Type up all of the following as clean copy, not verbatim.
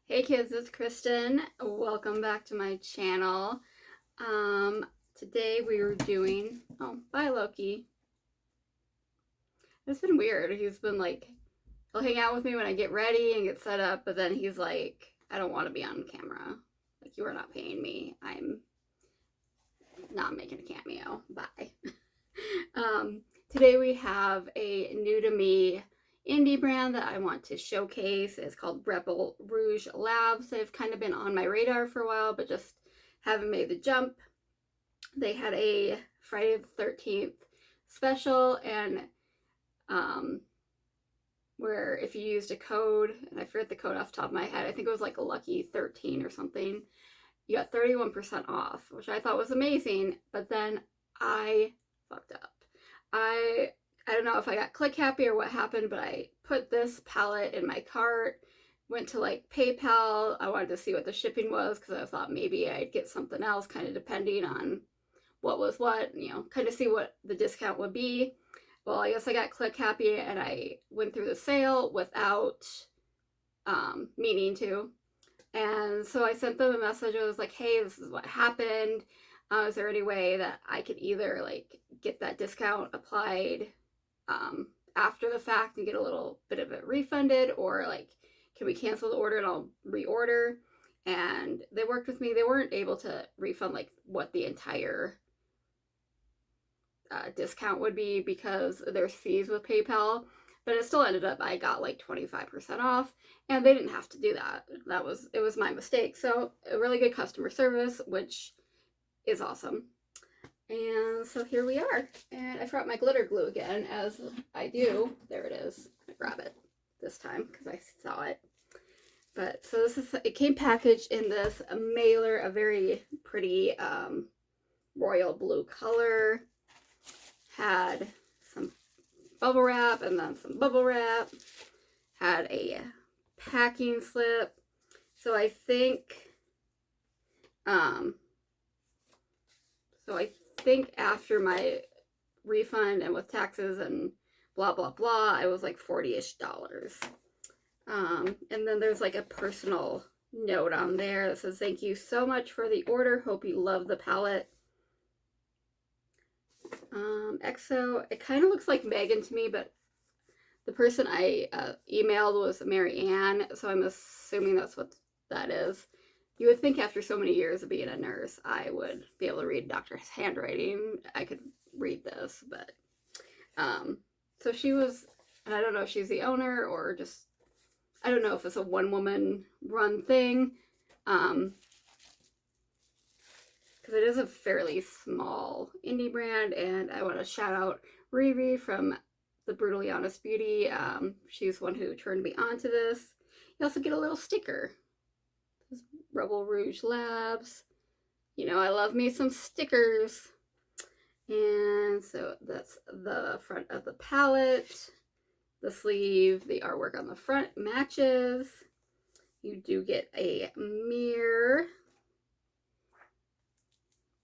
Hey kids, it's Kristen. Welcome back to my channel. Today we were doing, oh, bye Loki. It's been weird. He's been like, he'll hang out with me when I get ready and get set up, but then he's like, I don't want to be on camera. Like, you are not paying me. I'm not making a cameo. Bye. Today we have a new to me indie brand that I want to showcase. It's called Rebel Rouge Labs. They've kind of been on my radar for a while, but just haven't made the jump. They had a Friday the 13th special, and where if you used a code, and I forget the code off the top of my head, I think it was like a lucky 13 or something, you got 31% off, which I thought was amazing, but then I fucked up. I don't know if I got click happy or what happened, but I put this palette in my cart, went to like PayPal. I wanted to see what the shipping was because I thought maybe I'd get something else, kind of depending on what was what, kind of see what the discount would be. Well, I guess I got click happy and I went through the sale without meaning to. And so I sent them a message. I was like, hey, this is what happened. Is there any way that I could either like get that discount applied after the fact and get a little bit of it refunded, or like, can we cancel the order and I'll reorder? And they worked with me. They weren't able to refund like what the entire discount would be because there's fees with PayPal, but it still ended up I got like 25% off, and they didn't have to do that. It was my mistake. So a really good customer service, which is awesome. And so here we are. And I forgot my glitter glue again, as I do. There it is. I'm gonna grab it this time because I saw it. But so it came packaged in this mailer, a very pretty royal blue color. Had some bubble wrap and then some bubble wrap. Had a packing slip. So I think after my refund and with taxes and blah blah blah, I was like $40-ish. And then there's like a personal note on there that says, thank you so much for the order. Hope you love the palette. EXO, it kind of looks like Megan to me, but the person I emailed was Mary Ann, so I'm assuming that's what that is. You would think after so many years of being a nurse, I would be able to read doctor's handwriting. I could read this, but so she was, and I don't know if she's the owner or just, I don't know if it's a one-woman run thing, because it is a fairly small indie brand, and I want to shout out Riri from The Brutally Honest Beauty. She's one who turned me on to this. You also get a little sticker. This Rebel Rouge Labs. You know, I love me some stickers. And so that's the front of the palette. The sleeve, the artwork on the front matches. You do get a mirror.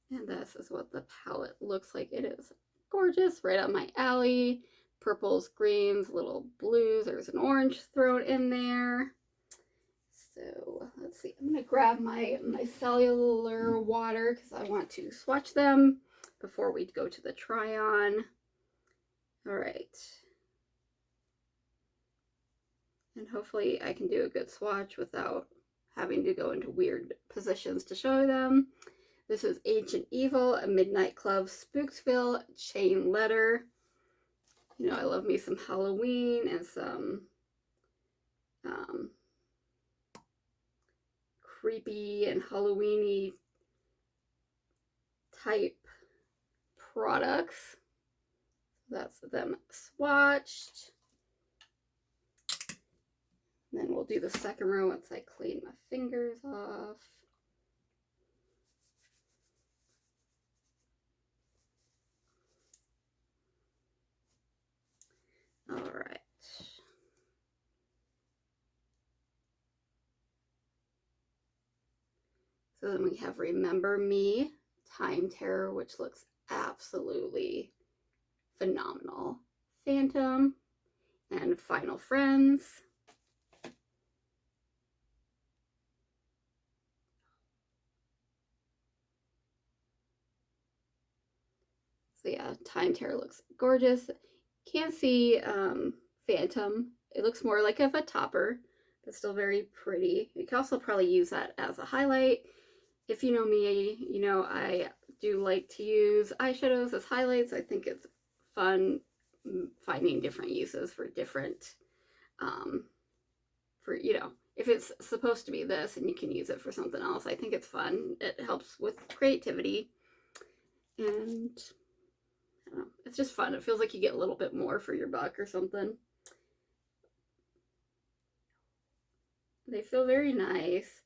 And this is what the palette looks like. It is gorgeous, right up my alley. Purples, greens, little blues. There's an orange thrown in there. So let's see. I'm going to grab my cellular water because I want to swatch them before we go to the try-on. All right. And hopefully I can do a good swatch without having to go into weird positions to show them. This is Ancient Evil, a Midnight Club Spooksville chain letter. You know, I love me some Halloween and some creepy and Halloween-y type products. That's them swatched. Then we'll do the second row once I clean my fingers off. All right. So then we have Remember Me, Time Terror, which looks absolutely phenomenal. Phantom and Final Friends. So yeah, Time Terror looks gorgeous. Can't see Phantom. It looks more like of a topper, but still very pretty. You can also probably use that as a highlight. If you know me, you know I do like to use eyeshadows as highlights. I think it's fun finding different uses for different, for, you know, if it's supposed to be this and you can use it for something else, I think it's fun. It helps with creativity, and I don't know, it's just fun. It feels like you get a little bit more for your buck or something. They feel very nice.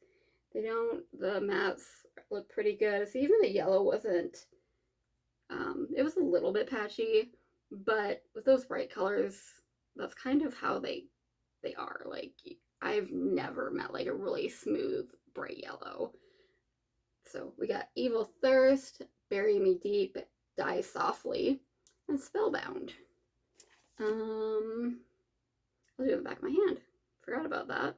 They don't, the mattes look pretty good. So even the yellow wasn't, it was a little bit patchy, but with those bright colors, that's kind of how they are. Like, I've never met like a really smooth bright yellow. So we got Evil Thirst, Bury Me Deep, Die Softly, and Spellbound. I'll do it back of my hand. Forgot about that.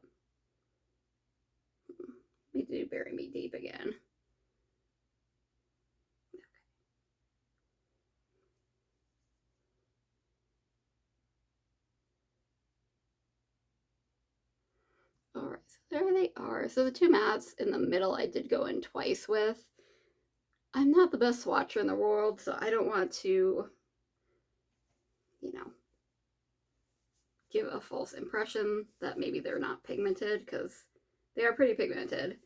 Need to do Bury Me Deep again. Alright, so there they are. So the two mattes in the middle I did go in twice with. I'm not the best swatcher in the world, so I don't want to, you know, give a false impression that maybe they're not pigmented, because they are pretty pigmented.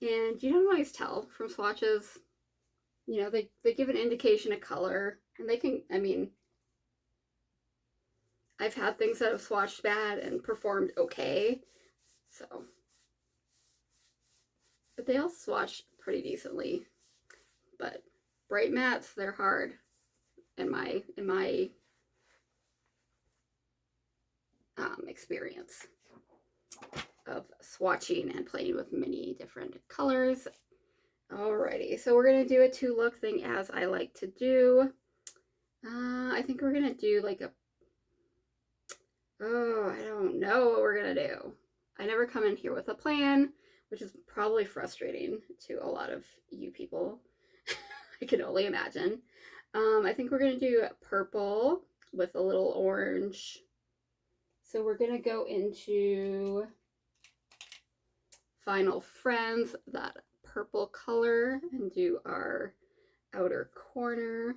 And you don't always tell from swatches. You know, they give an indication of color, and they can, I mean, I've had things that have swatched bad and performed okay, so. But they all swatch pretty decently. But bright mattes, they're hard in my experience of swatching and playing with many different colors. Alrighty, so we're gonna do a 2-look thing as I like to do. I think we're gonna do like a, oh, I don't know what we're gonna do. I never come in here with a plan, which is probably frustrating to a lot of you people. I can only imagine. I think we're gonna do purple with a little orange. So we're gonna go into Final Friends, that purple color, and do our outer corner.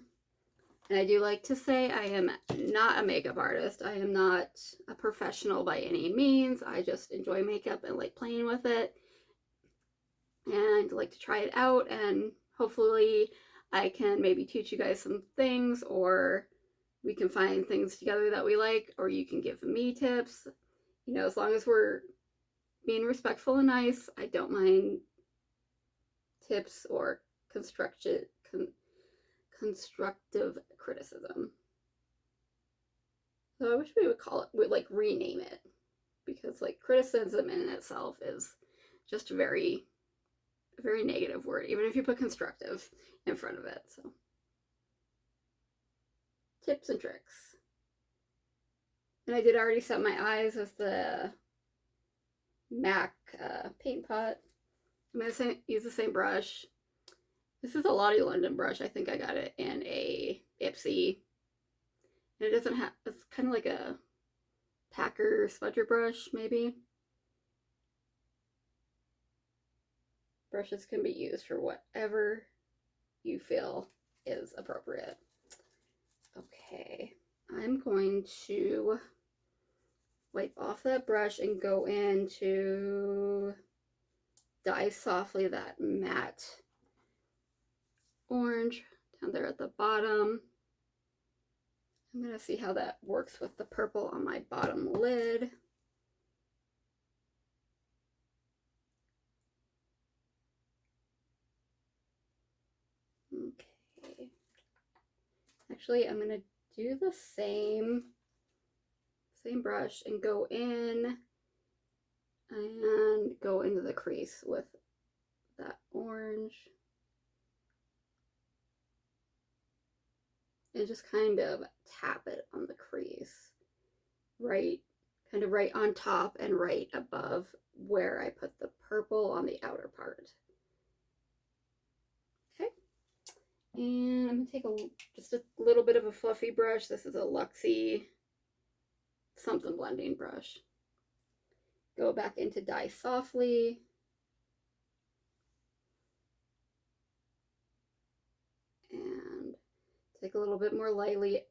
And I do like to say I am not a makeup artist. I am not a professional by any means. I just enjoy makeup and like playing with it and like to try it out, and hopefully I can maybe teach you guys some things, or we can find things together that we like, or you can give me tips. You know, as long as we're being respectful and nice, I don't mind tips or constructive criticism. So I wish we would call it, like rename it, because like criticism in itself is just a very negative word, even if you put constructive in front of it. So tips and tricks. And I did already set my eyes with the MAC paint pot. I'm going to use the same brush. This is a Lottie London brush. I think I got it in a Ipsy. And it doesn't have, it's kind of like a Packer smudger brush, maybe. Brushes can be used for whatever you feel is appropriate. Okay, I'm going to wipe off that brush and go into Die Softly, that matte orange down there at the bottom. I'm going to see how that works with the purple on my bottom lid. Okay. Actually, I'm going to do the same brush and go in and go into the crease with that orange. And just kind of tap it on the crease, kind of right on top and right above where I put the purple on the outer part. Okay, and I'm gonna take just just a little bit of a fluffy brush. This is a Luxie something blending brush. Go back into Dye Softly. And take a little bit more lightly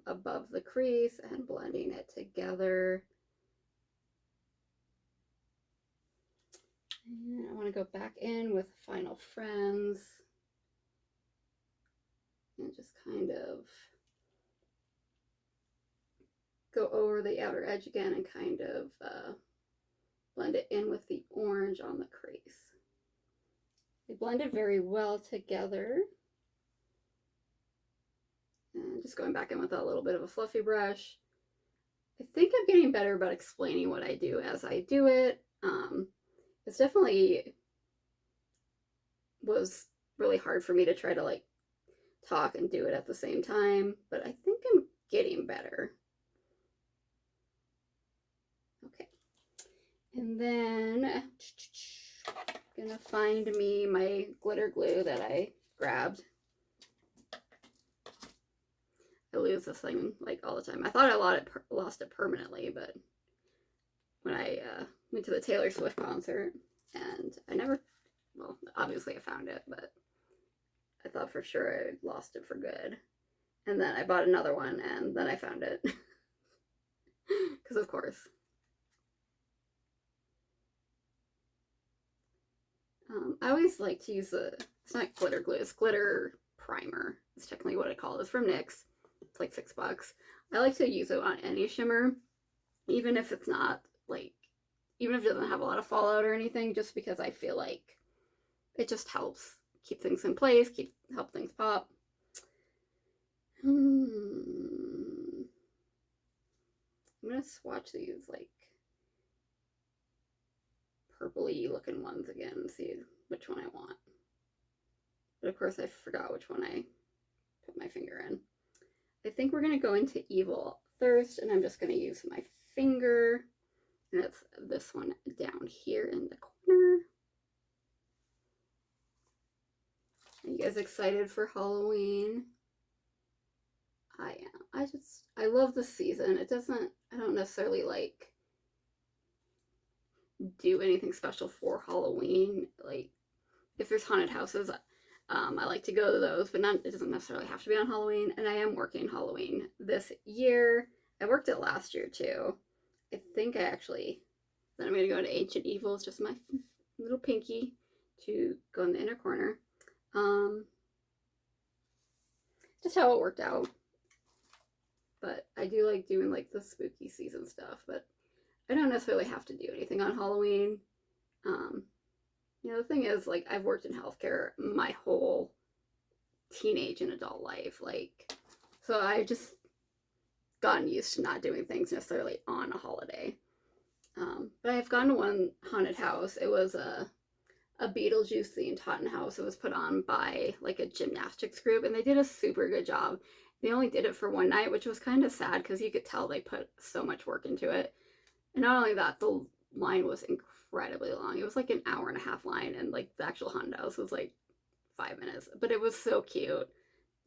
above the crease and blending it together. And I want to go back in with Final Friends and just kind of go over the outer edge again and kind of blend it in with the orange on the crease. They blended very well together. And just going back in with a little bit of a fluffy brush. I think I'm getting better about explaining what I do as I do it. It's definitely was really hard for me to try to like talk and do it at the same time, but I think I'm getting better. Okay. And then I'm gonna find me my glitter glue that I grabbed. I lose this thing like all the time. I thought I lost it permanently, but when I went to the Taylor Swift concert, and I never, well, obviously I found it, but I thought for sure I lost it for good. And then I bought another one, and then I found it. Because of course. I always like to use it's not glitter glue, it's glitter primer. It's technically what I call it. It's from NYX. It's like $6. I like to use it on any shimmer, even if it's not like, even if it doesn't have a lot of fallout or anything, just because I feel like it just helps keep things in place, help things pop. I'm gonna swatch these like purpley looking ones again and see which one I want. But of course I forgot which one I put my finger in. I think we're gonna go into Evil Thirst, and I'm just gonna use my finger, and it's this one down here in the corner. Are you guys excited for Halloween? I am. I love this season. I don't necessarily like do anything special for Halloween. Like, if there's haunted houses, I like to go to those, but it doesn't necessarily have to be on Halloween. And I am working Halloween this year. I worked it last year too. I think then I'm going to go into Ancient Evil. It's just my little pinky to go in the inner corner. Just how it worked out. But I do like doing like the spooky season stuff, but I don't necessarily have to do anything on Halloween. You know, the thing is, like, I've worked in healthcare my whole teenage and adult life, like, so I've just gotten used to not doing things necessarily on a holiday. But I've gone to one haunted house. It was a Beetlejuice themed haunted house. It was put on by like a gymnastics group, and they did a super good job. They only did it for one night, which was kind of sad because you could tell they put so much work into it. And not only that, the line was incredibly long. It was like an hour and a half line, and like the actual haunted house was like 5 minutes. But it was so cute,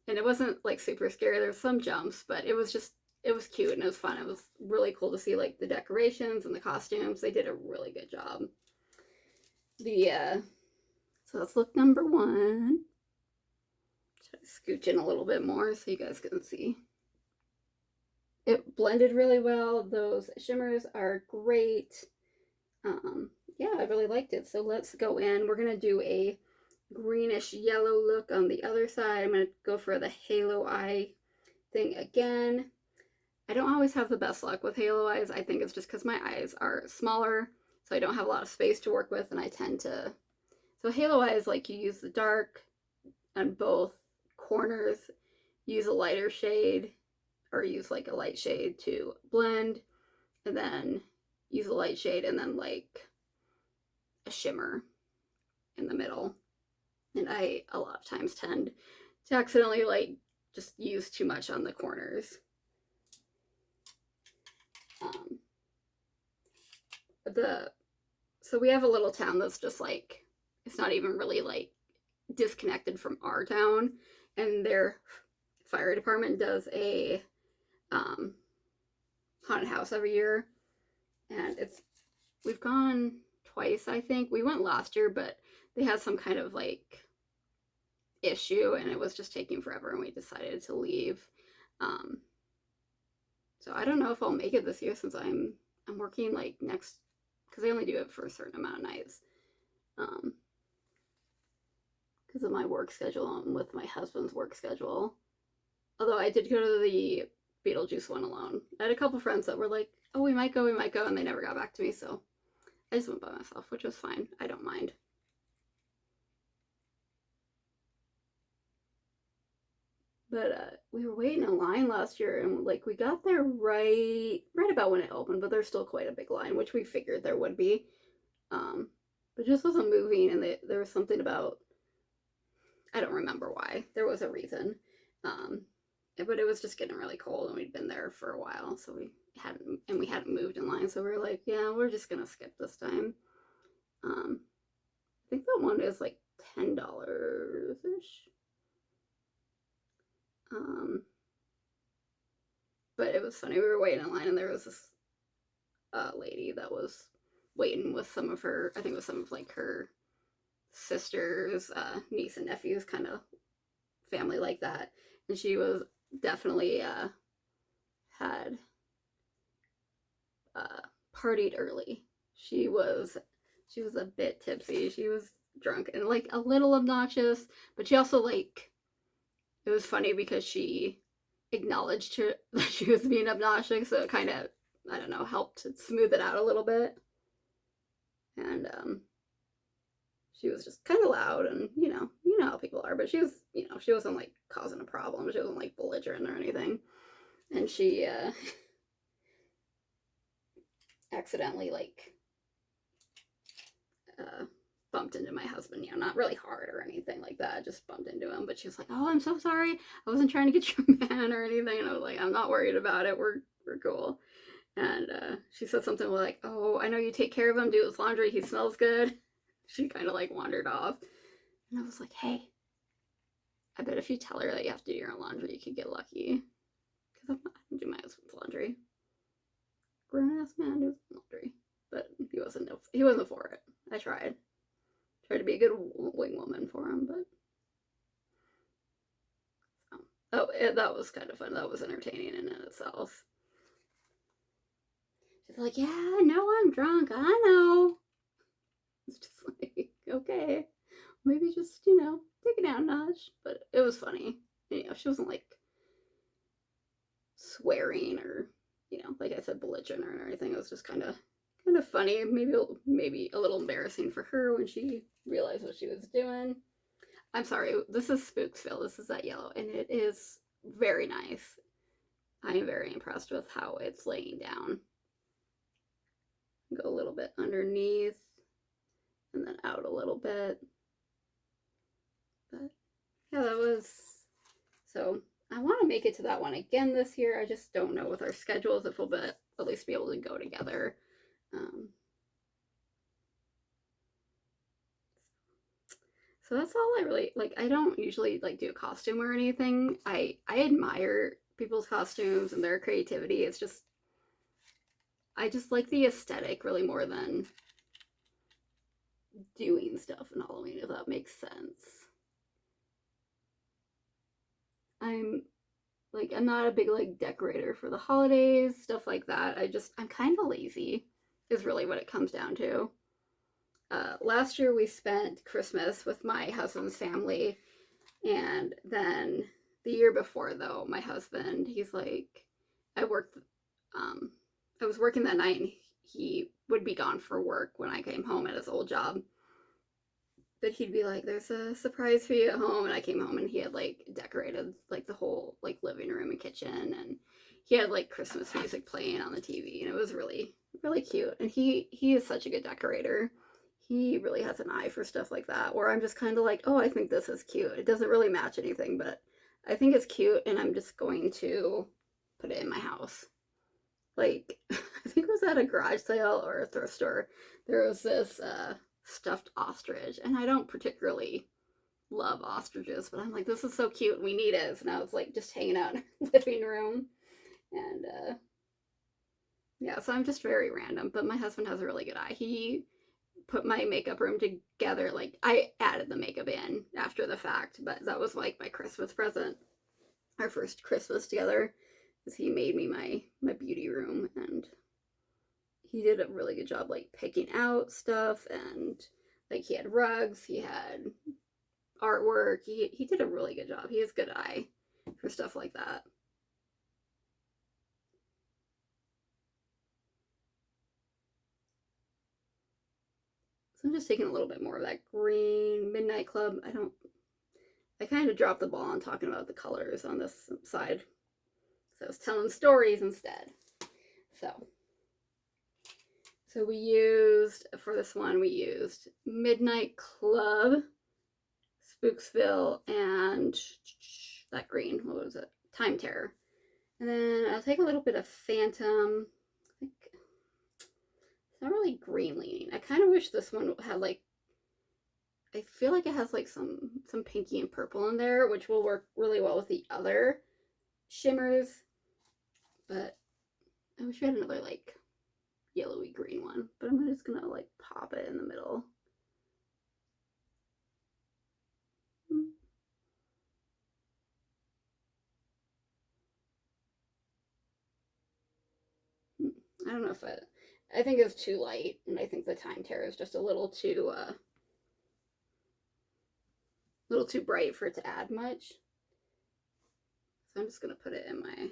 and it wasn't like super scary. There was some jumps, but it was cute and it was fun. It was really cool to see like the decorations and the costumes. They did a really good job. So that's look number 1. Try to scooch in a little bit more so you guys can see. It blended really well. Those shimmers are great. Yeah, I really liked it. So let's go in. We're going to do a greenish yellow look on the other side. I'm going to go for the halo eye thing again. I don't always have the best luck with halo eyes. I think it's just because my eyes are smaller, so I don't have a lot of space to work with, and I tend to... So halo eyes, like, you use the dark on both corners, use a lighter shade, or use like a light shade to blend, and then use a light shade and then like a shimmer in the middle. And I a lot of times tend to accidentally like just use too much on the corners. So we have a little town that's just like, it's not even really like disconnected from our town, and fire department does a haunted house every year, and we've gone twice, I think. We went last year, but they had some kind of like issue, and it was just taking forever, and we decided to leave. So I don't know if I'll make it this year, since I'm working like next, because they only do it for a certain amount of nights. Because of my work schedule and with my husband's work schedule. Although I did go to the Beetlejuice one alone. I had a couple friends that were like, oh, we might go, and they never got back to me, so I just went by myself, which was fine. I don't mind. But we were waiting in line last year, and like we got there right about when it opened, but there's still quite a big line, which we figured there would be. But it just wasn't moving, and there was something about, I don't remember why. There was a reason. But it was just getting really cold, and we'd been there for a while, so we hadn't moved in line, so we were like, yeah, we're just gonna skip this time. I think that one is like $10-ish. But it was funny. We were waiting in line, and there was this lady that was waiting with some of her, I think it was some of like her sisters, niece and nephews, kind of family like that, and she was definitely had partied early. She was a bit tipsy. She was drunk and like a little obnoxious, but she also like, it was funny because she acknowledged that she was being obnoxious, so it kind of, I don't know, helped to smooth it out a little bit. And she was just kind of loud, and you know how people are, but she was, she wasn't like causing a problem. She wasn't like belligerent or anything. And she accidentally like bumped into my husband, not really hard or anything like that, just bumped into him. But she was like, oh, I'm so sorry, I wasn't trying to get you mad or anything. And I was like, I'm not worried about it, we're cool. And she said something like, oh, I know you take care of him, do his laundry, he smells good. She kind of like wandered off, and I was like, hey, I bet if you tell her that you have to do your own laundry, you could get lucky, because I'm not gonna do my husband's laundry. Grown-ass man does laundry. But he wasn't for it. I tried to be a good wing woman for him, but that was kind of fun. That was entertaining in itself. She's like, yeah, no, I'm drunk, I know. It's just like, okay, maybe just, take it down a notch. But it was funny. She wasn't like swearing or, like I said, belligerent or anything. It was just kind of funny. Maybe a little embarrassing for her when she realized what she was doing. I'm sorry, this is Spooksville. This is that yellow, and it is very nice. I am very impressed with how it's laying down. Go a little bit underneath, and then out a little bit. But yeah, that was, so I want to make it to that one again this year. I just don't know with our schedules if we'll at least be able to go together. So that's all I really, like, I don't usually like do a costume or anything. I admire people's costumes and their creativity. It's just, I just like the aesthetic really more than doing stuff in Halloween, if that makes sense. I'm not a big like decorator for the holidays, stuff like that. I'm kind of lazy, is really what it comes down to. Last year we spent Christmas with my husband's family, and then the year before, though, my husband, he's like, I was working that night, and he would be gone for work when I came home at his old job. But he'd be like, there's a surprise for you at home. And I came home, and he had like decorated like the whole like living room and kitchen, and he had like Christmas music playing on the TV, and it was really, really cute. And he is such a good decorator. He really has an eye for stuff like that, where I'm just kind of like, oh, I think this is cute. It doesn't really match anything, but I think it's cute, and I'm just going to put it in my house. Like, I think it was at a garage sale or a thrift store. There was this stuffed ostrich, and I don't particularly love ostriches, but I'm like, this is so cute. We need it. So now it's like just hanging out in the living room. And yeah, so I'm just very random. But my husband has a really good eye. He put my makeup room together. Like, I added the makeup in after the fact, but that was like my Christmas present. Our first Christmas together, because he made me my beauty room, and he did a really good job like picking out stuff, and like he had rugs, he had artwork. He did a really good job. He has good eye for stuff like that. So I'm just taking a little bit more of that green Midnight Club. I kind of dropped the ball on talking about the colors on this side. So I was telling stories instead. So we used, for this one, we used Midnight Club, Spooksville, and that green, what was it? Time Terror. And then I'll take a little bit of Phantom. I think it's not really green leaning. I kind of wish this one had like, I feel like it has like some pinky and purple in there, which will work really well with the other shimmers. But I wish we had another like yellowy green one, but I'm just gonna like pop it in the middle. I don't know if I think it's too light, and I think the Time Terror is just a little too bright for it to add much. So I'm just gonna put it in my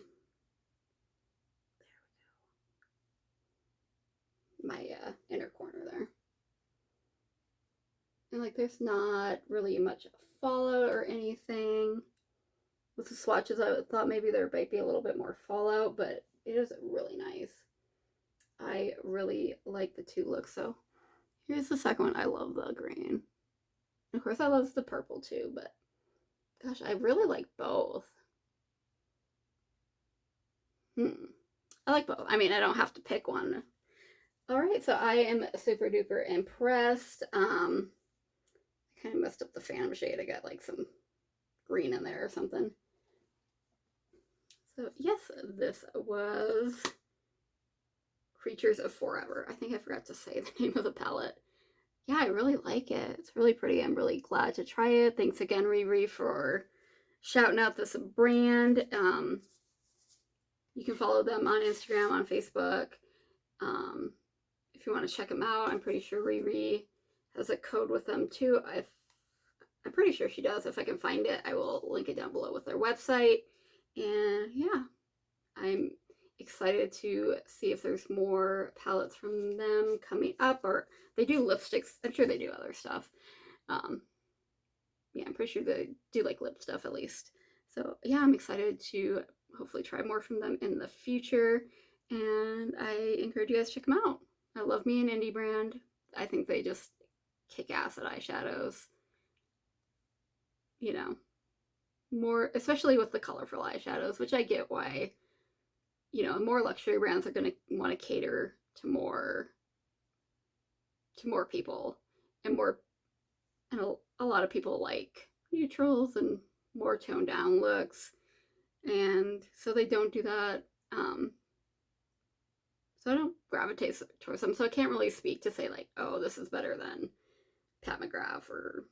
inner corner there. And like there's not really much fallout or anything. With the swatches, I thought maybe there might be a little bit more fallout, but it is really nice. I really like the two looks. So here's the second one. I love the green. Of course, I love the purple too, but gosh, I really like both. I like both. I mean, I don't have to pick one. All right, so I am super duper impressed. I kind of messed up the Phantom shade. I got like some green in there or something. So yes, this was Creatures of Forever. I think I forgot to say the name of the palette. Yeah, I really like it. It's really pretty. I'm really glad to try it. Thanks again, Riri, for shouting out this brand. You can follow them on Instagram, on Facebook. If you want to check them out, I'm pretty sure Riri has a code with them too. I'm pretty sure she does. If I can find it, I will link it down below with their website. And yeah, I'm excited to see if there's more palettes from them coming up, or they do lipsticks. I'm sure they do other stuff. Yeah, I'm pretty sure they do like lip stuff at least. So yeah, I'm excited to hopefully try more from them in the future, and I encourage you guys to check them out. I love me an indie brand. I think they just kick ass at eyeshadows. You know, more, especially with the colorful eyeshadows, which I get why, you know, more luxury brands are going to want to cater to more people, and a lot of people like neutrals and more toned down looks, and so they don't do that. So I don't gravitate towards them. So I can't really speak to say like, oh, this is better than Pat McGrath or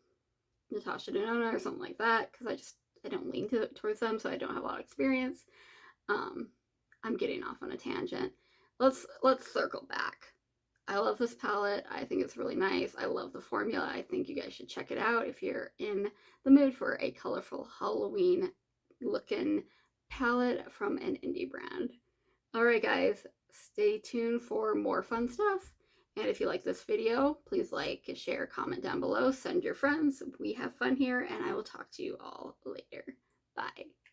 Natasha Denona or something like that, because I don't lean towards them, so I don't have a lot of experience. I'm getting off on a tangent. Let's circle back. I love this palette. I think it's really nice. I love the formula. I think you guys should check it out if you're in the mood for a colorful Halloween looking palette from an indie brand. Alright guys, stay tuned for more fun stuff. And if you like this video, please like, share, comment down below, send your friends. We have fun here, and I will talk to you all later. Bye.